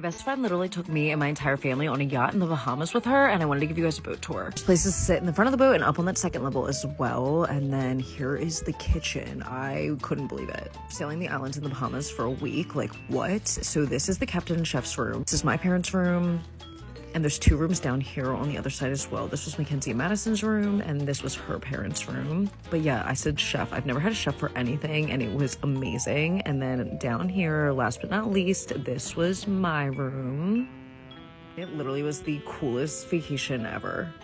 My best friend literally took me and my entire family on a yacht in the Bahamas with her, and I wanted to give you guys a boat tour. This place is to sit in the front of the boat and up on that second level as well. And then here is the kitchen. I couldn't believe it. Sailing the islands in the Bahamas for a week, like what? So this is the captain and chef's room. This is my parents' room. And there's 2 rooms down here on the other side as well. This was Mackenzie and Madison's room, and this was her parents' room. But yeah, I said chef. I've never had a chef for anything, and it was amazing. And then down here, last but not least, this was my room. It literally was the coolest vacation ever.